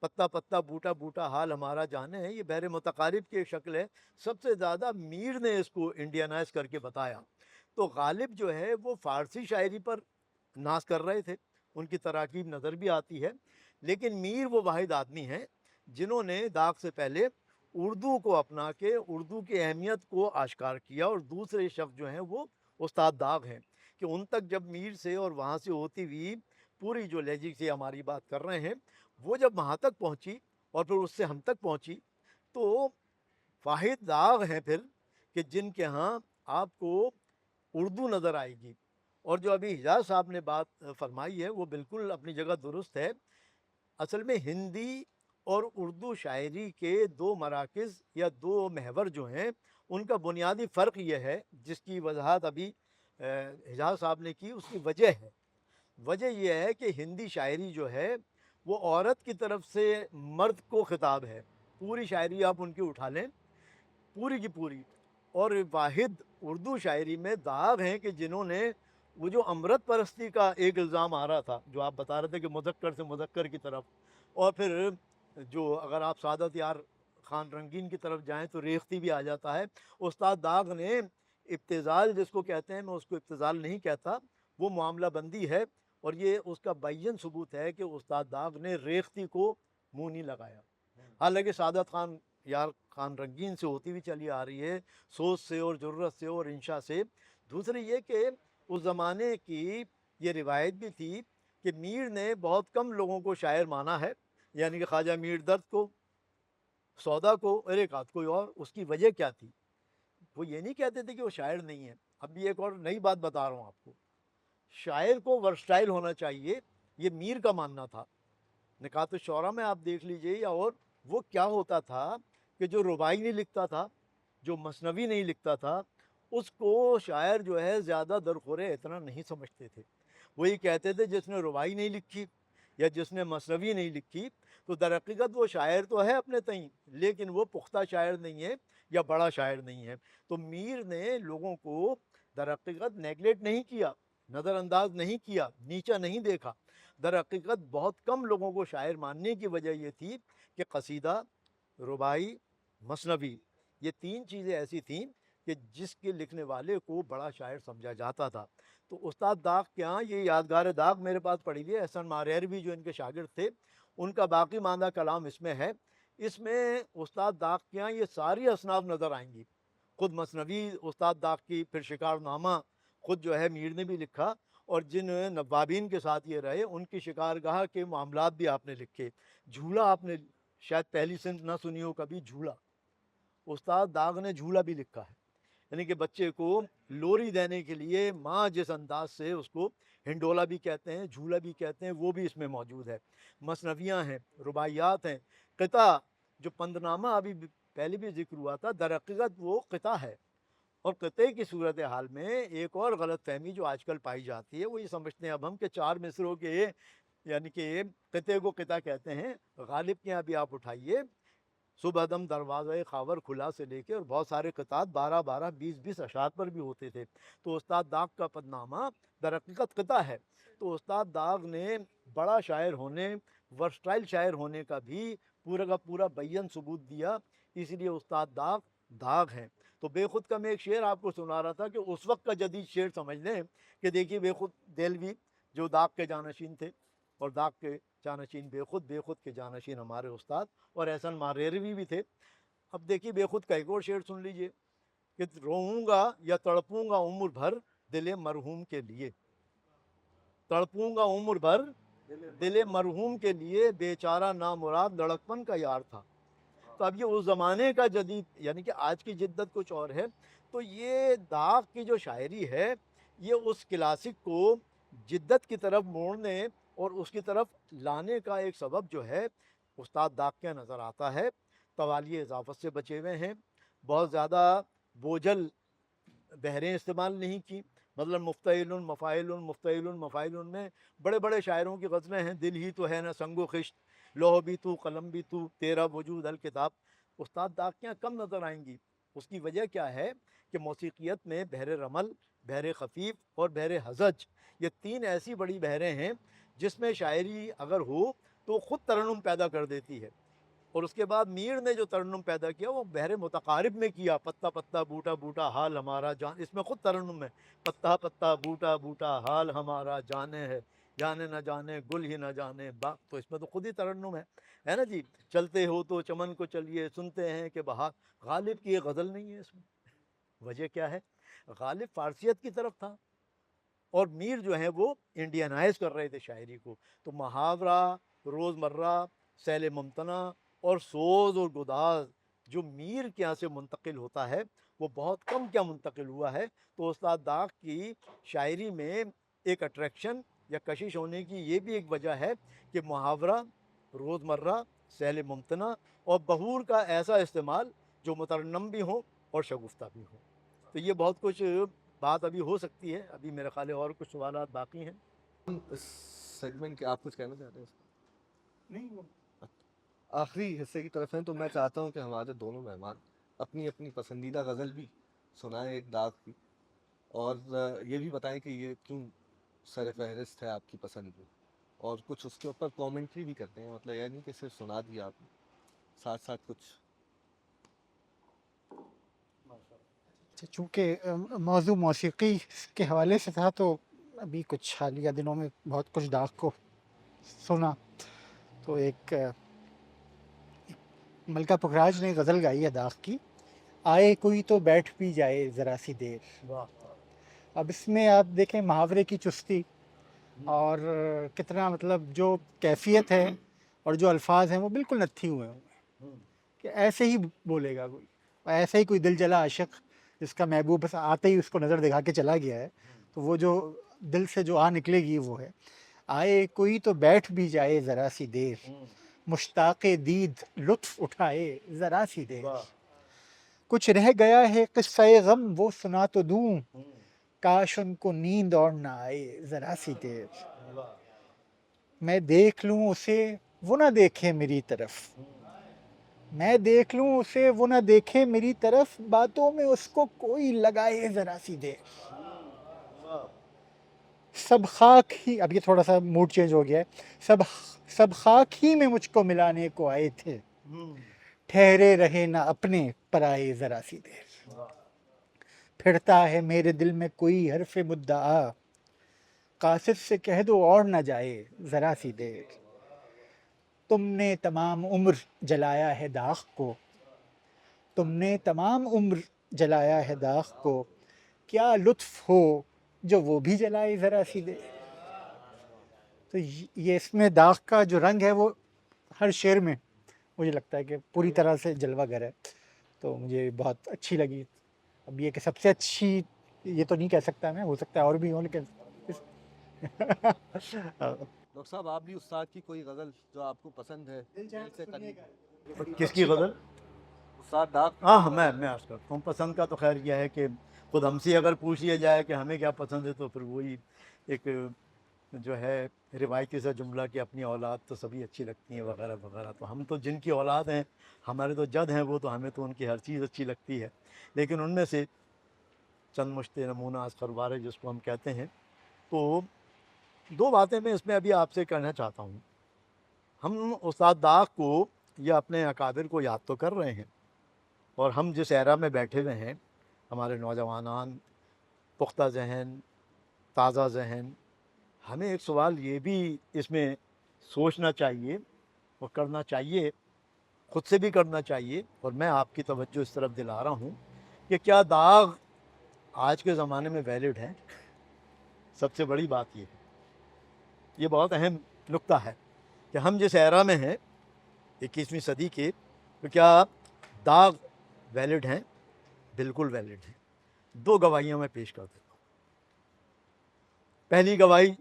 پتا پتا بوٹا بوٹا حال ہمارا جانے ہے، یہ بحر متقارب کی شکل ہے. سب سے زیادہ میر نے اس کو انڈینائز کر کے بتایا. تو غالب جو ہے وہ فارسی شاعری پر ناز کر رہے تھے، ان کی تراکیب نظر بھی آتی ہے، لیکن میر وہ واحد آدمی ہیں جنہوں نے داغ سے پہلے اردو کو اپنا کے اردو کی اہمیت کو آشکار کیا. اور دوسرے شخص جو ہیں وہ استاد داغ ہیں کہ ان تک جب میر سے اور وہاں سے ہوتی ہوئی پوری جو لہجے سے ہماری بات کر رہے ہیں وہ جب وہاں تک پہنچی اور پھر اس سے ہم تک پہنچی، تو واحد داغ ہیں پھر کہ جن کے ہاں آپ کو اردو نظر آئے گی. اور جو ابھی حجاز صاحب نے بات فرمائی ہے وہ بالکل اپنی جگہ درست ہے. اصل میں ہندی اور اردو شاعری کے دو مراکز یا دو محور جو ہیں ان کا بنیادی فرق یہ ہے جس کی وضاحت ابھی حجاز صاحب نے کی. اس کی وجہ ہے، وجہ یہ ہے کہ ہندی شاعری جو ہے وہ عورت کی طرف سے مرد کو خطاب ہے. پوری شاعری آپ ان کی اٹھا لیں پوری کی پوری. اور واحد اردو شاعری میں داغ ہیں کہ جنہوں نے وہ جو امرت پرستی کا ایک الزام آ رہا تھا جو آپ بتا رہے تھے کہ مذکر سے مذکر کی طرف، اور پھر جو اگر آپ سعادت یار خان رنگین کی طرف جائیں تو ریختی بھی آ جاتا ہے. استاد داغ نے ابتذال جس کو کہتے ہیں، میں اس کو ابتذال نہیں کہتا، وہ معاملہ بندی ہے. اور یہ اس کا بین ثبوت ہے کہ استاد داغ نے ریختی کو منہ نہیں لگایا. حالانکہ سعادت خان یار خان رنگین سے ہوتی ہوئی چلی آ رہی ہے، سوچ سے اور جرت سے اور انشاء سے. دوسری یہ کہ اس زمانے کی یہ روایت بھی تھی کہ میر نے بہت کم لوگوں کو شاعر مانا ہے، یعنی کہ خواجہ میر درد کو، سودا کو اور ایک آدھ کوئی اور. اس کی وجہ کیا تھی؟ وہ یہ نہیں کہتے تھے کہ وہ شاعر نہیں ہے. اب بھی ایک اور نئی بات بتا رہا ہوں آپ کو، شاعر کو ورسٹائل ہونا چاہیے، یہ میر کا ماننا تھا. نکات الشعراء میں آپ دیکھ لیجئے. یا اور وہ کیا ہوتا تھا کہ جو رباعی نہیں لکھتا تھا، جو مثنوی نہیں لکھتا تھا، اس کو شاعر جو ہے زیادہ درخورے اتنا نہیں سمجھتے تھے. وہی کہتے تھے جس نے رباعی نہیں لکھی یا جس نے مثنوی نہیں لکھی تو در حقیقت وہ شاعر تو ہے اپنے تئیں، لیکن وہ پختہ شاعر نہیں ہے یا بڑا شاعر نہیں ہے. تو میر نے لوگوں کو در حقیقت نیگلیکٹ نہیں کیا، نظر انداز نہیں کیا، نیچا نہیں دیکھا. در حقیقت بہت کم لوگوں کو شاعر ماننے کی وجہ یہ تھی کہ قصیدہ، رباعی، مثنوی، یہ تین چیزیں ایسی تھیں کہ جس کے لکھنے والے کو بڑا شاعر سمجھا جاتا تھا. تو استاد داغ کے ہاں یہ یادگار داغ میرے پاس پڑی ہوئی ہے، احسن ماریروی جو ان کے شاگرد تھے ان کا باقی ماندہ کلام اس میں ہے. اس میں استاد داغ کے ہاں یہ ساری اصناف نظر آئیں گی. خود مثنوی استاد داغ کی، پھر شکار نامہ خود جو ہے میر نے بھی لکھا، اور جن نوابین کے ساتھ یہ رہے ان کی شکارگاہ کے معاملات بھی آپ نے لکھے. جھولا آپ نے شاید پہلی صنف نہ سنی ہو کبھی، جھولا استاد داغ نے جھولا بھی لکھا ہے. یعنی کہ بچے کو لوری دینے کے لیے ماں جس انداز سے اس کو ہنڈولا بھی کہتے ہیں، جھولا بھی کہتے ہیں، وہ بھی اس میں موجود ہے. مثنویاں ہیں، رباعیات ہیں. قطع جو پندنامہ ابھی پہلے بھی ذکر ہوا تھا، در حقیقت وہ قطع ہے. اور قطعے کی صورتحال میں ایک اور غلط فہمی جو آج کل پائی جاتی ہے وہ یہ سمجھتے ہیں اب ہم کہ چار مصروں کے یعنی کہ قطعے کو قطع کہتے ہیں. غالب کے یہاں بھی آپ اٹھائیے، صبح دم دروازہ خاور کھلا سے لے کے اور بہت سارے قطعات 12 20 اشعار پر بھی ہوتے تھے. تو استاد داغ کا پدنامہ در حقیقت قطع ہے. تو استاد داغ نے بڑا شاعر ہونے، ورسٹائل شاعر ہونے کا بھی پورا کا پورا بیان ثبوت دیا. اس لیے استاد داغ داغ ہیں. تو بے خود کا میں ایک شعر آپ کو سنا رہا تھا کہ اس وقت کا جدید شعر سمجھ لیں کہ دیکھیے بے خود دہلوی جو داغ کے جانشین تھے، اور داغ کے جانشین بے خود کے جانشین ہمارے استاد اور احسن ماریروی بھی تھے. اب دیکھیے بے خود کا ایک اور شعر سن لیجئے کہ روؤں گا یا تڑپوں گا عمر بھر دل مرحوم کے لیے. تڑپوں گا عمر بھر دل مرحوم کے لیے، بیچارہ نامراد لڑکپن کا یار تھا. تو اب یہ اس زمانے کا جدید، یعنی کہ آج کی جدت کچھ اور ہے. تو یہ داغ کی جو شاعری ہے یہ اس کلاسک کو جدت کی طرف موڑنے اور اس کی طرف لانے کا ایک سبب جو ہے استاد داغ کے نظر آتا ہے. توالی اضافت سے بچے ہوئے ہیں، بہت زیادہ بوجھل بحریں استعمال نہیں کی. مطلب مفتعل مفتعل مفاعل میں بڑے بڑے شاعروں کی غزلیں ہیں، دل ہی تو ہے نہ سنگ و خشت، لوح بھی تو قلم بھی تو، تیرا وجود الکتاب. استاد داغ کے یہاں کم نظر آئیں گی. اس کی وجہ کیا ہے کہ موسیقیت میں بحر رمل، بحر خفیف اور بحر ہزج، یہ تین ایسی بڑی بحریں ہیں جس میں شاعری اگر ہو تو خود ترنم پیدا کر دیتی ہے. اور اس کے بعد میر نے جو ترنم پیدا کیا وہ بحر متقارب میں کیا. پتا پتا بوٹا بوٹا حال ہمارا جان، اس میں خود ترنم ہے. پتا پتا بوٹا بوٹا حال ہمارا جانے ہے، جانے نہ جانے گل ہی نہ جانے باغ. تو اس میں تو خود ہی ترنم ہے نا جی. چلتے ہو تو چمن کو چلیے، سنتے ہیں کہ بہار. غالب کی یہ غزل نہیں ہے اس میں. وجہ کیا ہے؟ غالب فارسیت کی طرف تھا اور میر جو ہیں وہ انڈینائز کر رہے تھے شاعری کو. تو محاورہ، روزمرہ، سیل ممتنع اور سوز اور گداز جو میر کے یہاں سے منتقل ہوتا ہے وہ بہت کم کیا منتقل ہوا ہے. تو استاد داغ کی شاعری میں ایک اٹریکشن یا کشش ہونے کی یہ بھی ایک وجہ ہے کہ محاورہ، روزمرہ، سہل ممتنع اور بہور کا ایسا استعمال جو مترنم بھی ہوں اور شگفتہ بھی ہوں. تو یہ بہت کچھ بات ابھی ہو سکتی ہے. ابھی میرے خیال ہے اور کچھ سوالات باقی ہیں. اس سیگمنٹ کے آپ کچھ کہنا چاہتے ہیں؟ نہیں وہ آخری حصے کی طرف ہیں تو میں چاہتا ہوں کہ ہمارے دونوں مہمان اپنی اپنی پسندیدہ غزل بھی سنائیں ایک داغ کی، اور یہ بھی بتائیں کہ یہ کیوں سر فہرست ہے آپ کی پسند میں، اور کچھ اس کے اوپر کامنٹری بھی کرتے ہیں. مطلب یہ نہیں کہ صرف سنا دیا آپ نے، ساتھ ساتھ کچھ. چونکہ موضوع موسیقی کے حوالے سے تھا تو ابھی کچھ حالیہ دنوں میں بہت کچھ داغ کو سنا. تو ایک ملکہ پکھراج نے غزل گائی ہے داغ کی، آئے کوئی تو بیٹھ بھی جائے ذرا سی دیر. اب اس میں آپ دیکھیں محاورے کی چستی اور کتنا مطلب جو کیفیت ہے اور جو الفاظ ہیں وہ بالکل نتھی ہوئے ہیں کہ ایسے ہی بولے گا کوئی، ایسے ہی کوئی دل جلا عاشق جس کا محبوب بس آتے ہی اس کو نظر دکھا کے چلا گیا ہے، تو وہ جو دل سے جو آ نکلے گی وہ ہے آئے کوئی تو بیٹھ بھی جائے ذرا سی دیر، مشتاق دید لطف اٹھائے ذرا سی دیر. کچھ رہ گیا ہے قصہ غم وہ سنا تو دوں، کاش ان کو نیند اور نہ آئے ذرا سی دیر. میں دیکھ لوں اسے وہ نہ دیکھے میری طرف، میں دیکھ لوں اسے وہ نہ دیکھے میری طرف، باتوں میں اس کو کوئی لگائے ذرا سی دیر. سب خاک ہی، اب یہ تھوڑا سا موڈ چینج ہو گیا ہے، سب خاک ہی میں مجھ کو ملانے کو آئے تھے، ٹھہرے رہے نہ اپنے پر آئے ذرا سی دیر. پھرتا ہے میرے دل میں کوئی حرف مدعا، قاصد سے کہہ دو اور نہ جائے ذرا سی دیر. تم نے تمام عمر جلایا ہے داغ کو، تم نے تمام عمر جلایا ہے داغ کو، کیا لطف ہو جو وہ بھی جلائے ذرا سی دیر. تو یہ اس میں داغ کا جو رنگ ہے وہ ہر شعر میں مجھے لگتا ہے کہ پوری طرح سے جلوہ گر ہے، تو مجھے بہت اچھی لگی. اب یہ کہ سب سے اچھی یہ تو نہیں کہہ سکتا میں، ہو سکتا ہے اور بھی ہوں، لیکن ڈاکٹر صاحب آپ بھی استاد کی کوئی غزل جو آپ کو پسند ہے دل سے قریب؟ کس کی غزل؟ استاد داغ. ہاں میں عرض کرتا ہوں، پسند کا تو خیر یہ ہے کہ خود ہم سے اگر پوچھ لیا جائے کہ ہمیں کیا پسند ہے تو پھر وہی ایک جو ہے روایتی سا جملہ کہ اپنی اولاد تو سبھی اچھی لگتی ہیں وغیرہ وغیرہ. تو ہم تو جن کی اولاد ہیں، ہمارے تو جد ہیں وہ، تو ہمیں تو ان کی ہر چیز اچھی لگتی ہے. لیکن ان میں سے چند مشت نمونہ اذکر وارے جس کو ہم کہتے ہیں، تو دو باتیں میں اس میں ابھی آپ سے کہنا چاہتا ہوں. ہم استاد داغ کو یا اپنے اکابر کو یاد تو کر رہے ہیں، اور ہم جس ایرا میں بیٹھے ہوئے ہیں، ہمارے نوجوانان پختہ ذہن، تازہ ذہن، ہمیں ایک سوال یہ بھی اس میں سوچنا چاہیے اور کرنا چاہیے، خود سے بھی کرنا چاہیے، اور میں آپ کی توجہ اس طرف دلا رہا ہوں کہ کیا داغ آج کے زمانے میں ویلڈ ہے؟ سب سے بڑی بات یہ بہت اہم نقطہ ہے کہ ہم جس ایرا میں ہیں 21ویں صدی کے، تو کیا داغ ویلڈ ہیں؟ بالکل ویلڈ ہیں. دو گواہیاں میں پیش کر دیتا ہوں. پہلی گواہی،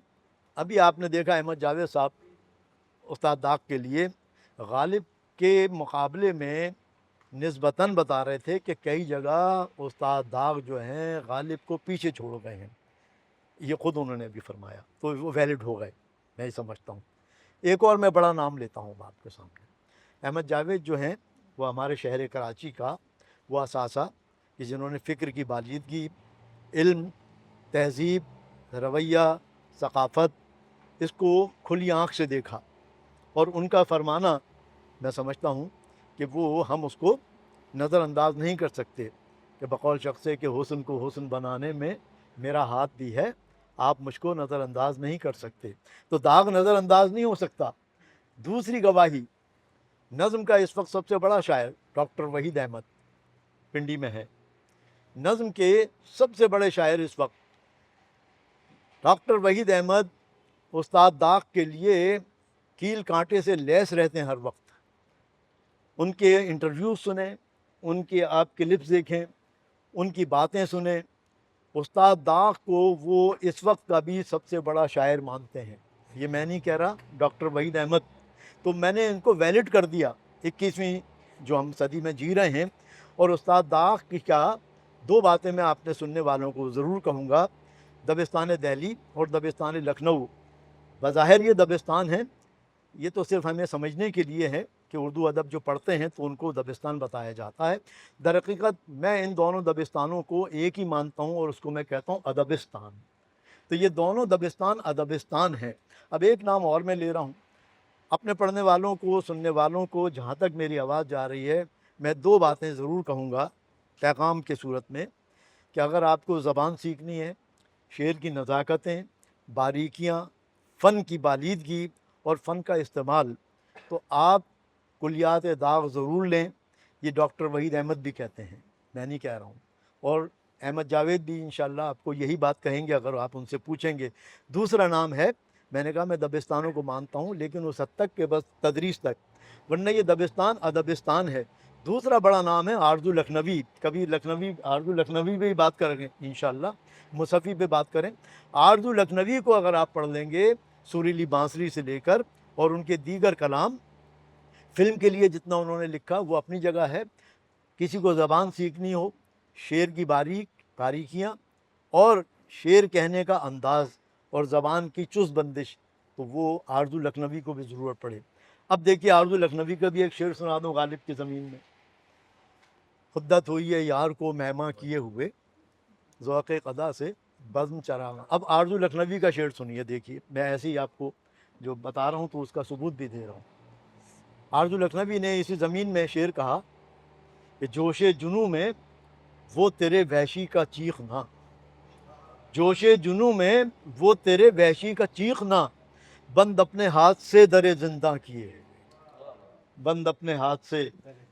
ابھی آپ نے دیکھا احمد جاوید صاحب استاد داغ کے لیے غالب کے مقابلے میں نسبتاً بتا رہے تھے کہ کئی جگہ استاد داغ جو ہیں غالب کو پیچھے چھوڑ گئے ہیں. یہ خود انہوں نے ابھی فرمایا، تو وہ ویلڈ ہو گئے، میں یہ سمجھتا ہوں. ایک اور میں بڑا نام لیتا ہوں آپ کے سامنے، احمد جاوید جو ہیں وہ ہمارے شہر کراچی کا وہ اثاثہ کہ جنہوں نے فکر کی بالیدگی، علم، تہذیب، رویہ، ثقافت، اس کو کھلی آنکھ سے دیکھا، اور ان کا فرمانا میں سمجھتا ہوں کہ وہ ہم اس کو نظر انداز نہیں کر سکتے کہ بقول شخص کہ حسن کو حسن بنانے میں میرا ہاتھ بھی ہے، آپ مجھ کو نظر انداز نہیں کر سکتے. تو داغ نظر انداز نہیں ہو سکتا. دوسری گواہی، نظم کا اس وقت سب سے بڑا شاعر ڈاکٹر وحید احمد پنڈی میں ہے. نظم کے سب سے بڑے شاعر اس وقت ڈاکٹر وحید احمد استاد داغ کے لیے کیل کانٹے سے لیس رہتے ہیں ہر وقت. ان کے انٹرویوز سنیں، ان کے آپ کلپس دیکھیں, ان کی باتیں سنیں. استاد داغ کو وہ اس وقت کا بھی سب سے بڑا شاعر مانتے ہیں. یہ میں نہیں کہہ رہا, ڈاکٹر وحید احمد. تو میں نے ان کو ویلڈ کر دیا 21ویں جو ہم صدی میں جی رہے ہیں. اور استاد داغ کی کیا دو باتیں میں آپ نے سننے والوں کو ضرور کہوں گا. دبستان دہلی اور دبستان لکھنؤ, بظاہر یہ دبستان ہیں, یہ تو صرف ہمیں سمجھنے کے لیے ہے کہ اردو ادب جو پڑھتے ہیں تو ان کو دبستان بتایا جاتا ہے. در حقیقت میں ان دونوں دبستانوں کو ایک ہی مانتا ہوں اور اس کو میں کہتا ہوں ادبستان. تو یہ دونوں دبستان ادبستان ہیں. اب ایک نام اور میں لے رہا ہوں. اپنے پڑھنے والوں کو, سننے والوں کو, جہاں تک میری آواز جا رہی ہے, میں دو باتیں ضرور کہوں گا پیغام کے صورت میں, کہ اگر آپ کو زبان سیکھنی ہے, شعر کی نزاکتیں, باریکیاں, فن کی بالیدگی اور فن کا استعمال, تو آپ کلیات داغ ضرور لیں. یہ ڈاکٹر وحید احمد بھی کہتے ہیں, میں نہیں کہہ رہا ہوں. اور احمد جاوید بھی انشاءاللہ آپ کو یہی بات کہیں گے اگر آپ ان سے پوچھیں گے. دوسرا نام ہے, میں نے کہا میں دبستانوں کو مانتا ہوں لیکن اس حد تک کہ بس تدریس تک, ورنہ یہ دبستان ادبستان ہے. دوسرا بڑا نام ہے آرزو لکھنوی. کبھی لکھنوی, آرزو لکھنوی پہ بھی بات کریں گے انشاءاللہ, مصفی پہ بات کریں. آرزو لکھنوی کو اگر آپ پڑھ لیں گے, سریلی بانسری سے لے کر اور ان کے دیگر کلام, فلم کے لیے جتنا انہوں نے لکھا وہ اپنی جگہ ہے. کسی کو زبان سیکھنی ہو, شعر کی باریکیاں اور شعر کہنے کا انداز اور زبان کی چست بندش, تو وہ آرزو لکھنوی کو بھی ضرورت پڑے. اب دیکھیے آرزو لکھنوی کا بھی ایک شعر سنا دوں غالب کی زمین میں. خدت ہوئی ہے یار کو مہماں کیے ہوئے, ذوق قدا سے بزم چراغاں. اب آرزو لکھنوی کا شعر سنیے, دیکھیے میں ایسے ہی آپ کو جو بتا رہا ہوں تو اس کا ثبوت بھی دے رہا ہوں. آرزو لکھنوی نے اسی زمین میں شعر کہا کہ جوش جنوں میں وہ تیرے وحشی کا چیخنا, جوش جنوں میں وہ تیرے وحشی کا چیخنا, بند اپنے ہاتھ سے در زندہ کیے, بند اپنے ہاتھ سے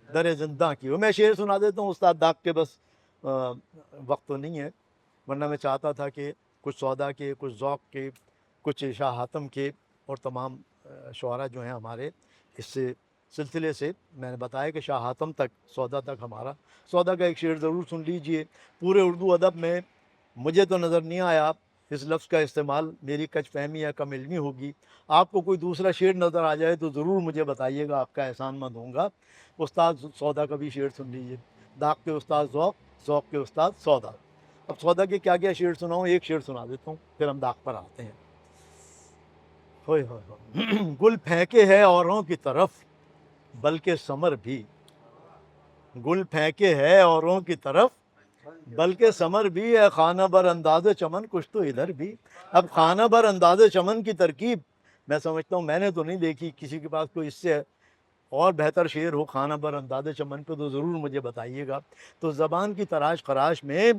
در زندہ کیے. میں شعر سنا دیتا ہوں استاد داغ کے, بس وقت تو نہیں ہے, ورنہ میں چاہتا تھا کہ کچھ سودا کے, کچھ ذوق کے, کچھ شاہ حاتم کے, اور تمام شعراء جو ہیں ہمارے اس سے سلسلے سے, میں نے بتایا کہ شاہ حاتم تک, سودا تک ہمارا. سودا کا ایک شعر ضرور سن لیجئے. پورے اردو ادب میں مجھے تو نظر نہیں آیا اس لفظ کا استعمال, میری کچ فہمی یا کم علمی ہوگی. آپ کو کوئی دوسرا شعر نظر آ جائے تو ضرور مجھے بتائیے گا, آپ کا احسان مند ہوں گا. استاد سودا کا بھی شعر سن لیجئے. داغ کے استاد ذوق, ذوق کے استاد سودا. اب سودا کے کیا کیا شعر سناؤں, ایک شعر سنا دیتا ہوں پھر ہم داغ پر آتے ہیں. ہوئے ہوئے ہوئے گل پھینکے ہے اوروں کی طرف بلکہ ثمر بھی, گل پھینکے ہے اوروں کی طرف بلکہ ثمر بھی, ہے خانہ بر انداز چمن کچھ تو ادھر بھی. اب خانہ بر انداز چمن کی ترکیب میں سمجھتا ہوں, میں نے تو نہیں دیکھی, کسی کے پاس کوئی اس سے اور بہتر شعر ہو خانہ بر انداز چمن پہ تو ضرور مجھے بتائیے گا. تو زبان کی تراش خراش میں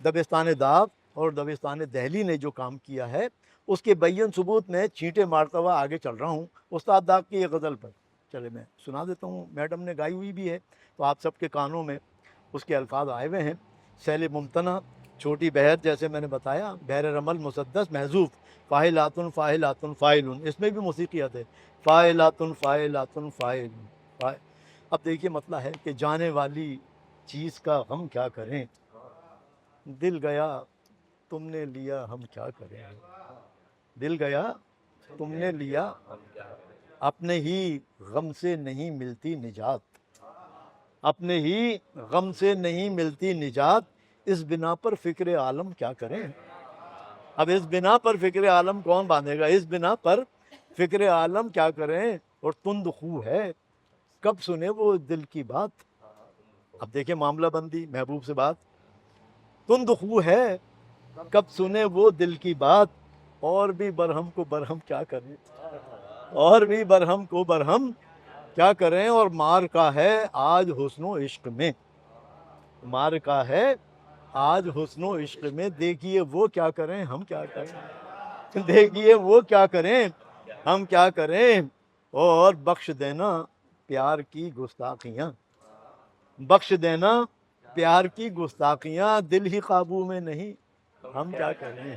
دبستان داغ اور دبستان دہلی نے جو کام کیا ہے اس کے بیان ثبوت میں چھینٹے مارتا ہوا آگے چل رہا ہوں. استاد داغ کی یہ غزل پر چلے میں سنا دیتا ہوں, میڈم نے گائی ہوئی بھی ہے تو آپ سب کے کانوں میں اس کے الفاظ آئے ہوئے ہیں. سیل ممتنع, چھوٹی بحر, جیسے میں نے بتایا, بحر رمل مسدس محذوف, فاعلاتن فاعلاتن فاعلون, اس میں بھی موسیقیت ہے, فاعلاتن فاعلاتن فاعلون. اب دیکھیے مسئلہ ہے کہ جانے والی چیز کا غم کیا کریں, دل گیا تم نے لیا ہم کیا کریں, دل گیا تم نے لیا, اپنے ہی غم سے نہیں ملتی نجات, اپنے ہی غم سے نہیں ملتی نجات, اس بنا پر فکر عالم کیا کریں. اب اس بنا پر فکر عالم کون باندھے گا, اس بنا پر فکر عالم کیا کریں. اور تند خو ہے کب سنے وہ دل کی بات. اب دیکھیں معاملہ بندی, محبوب سے بات, تند خو ہے کب سنے وہ دل کی بات, اور بھی برہم کو برہم کیا کریں, اور بھی برہم کو برہم کیا کریں. اور مار کا ہے آج حسن و عشق میں, مار کا ہے آج حسن و عشق میں, دیکھیے وہ کیا کریں ہم کیا کریں, دیکھیے وہ کیا کریں ہم کیا کریں. اور بخش دینا پیار کی گستاخیاں, بخش دینا پیار کی گستاخیاں, دل ہی قابو میں نہیں ہم کیا کریں,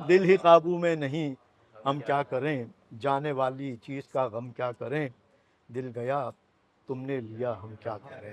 دل ہی قابو میں نہیں ہم کیا کریں. جانے والی چیز کا غم کیا کریں, دل گیا تم نے لیا ہم کیا کریں.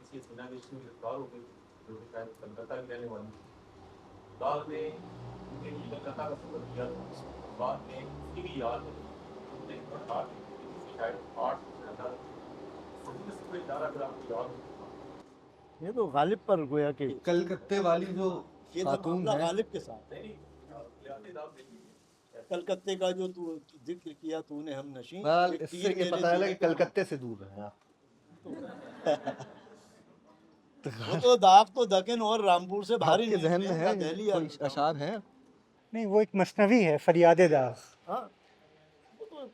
کسی سینا کے میں گرفتار ہو گئی جو کہ شاید کلکتہ کی رہنے والی تھی. بعد میں انہیں کلکتہ کا سفر کیا تھا. بعد میں اس کی بھی یاد ہے انہوں نے پڑھا کہ شاید 8 سے زیادہ سب ادارہ اگر آپ کو یاد ہو. یہ تو غالب پر گویا کہ کلکتے والی جو یہ تو خاتون معاملہ ہے، غالب کے ساتھ ہے. داؤد دہلی کلکتے کا جو تو ذکر کیا تو نے ہم نشیں بہرحال ایک اس تیر سے یہ میرے پتہ چلا سینے کہ پہ کلکتے سے دور رہے آپ. وہ تو داغ تو دکن اور رامپور سے باہر آپ ہی کے نہیں ذہن میں نہ ہے دہلی کوئی یا اشعار ہیں؟ نہیں، وہ ایک مثنوی ہے فریاد داغ. ہاں وہ تو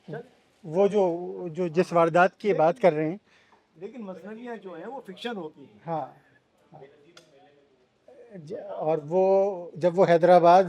چل وہ جو جس واردات کی بات کر رہے ہیں. لیکن مثنویاں جو ہیں وہ فکشن ہوتی ہیں. ہاں. اور وہ جب وہ حیدرآباد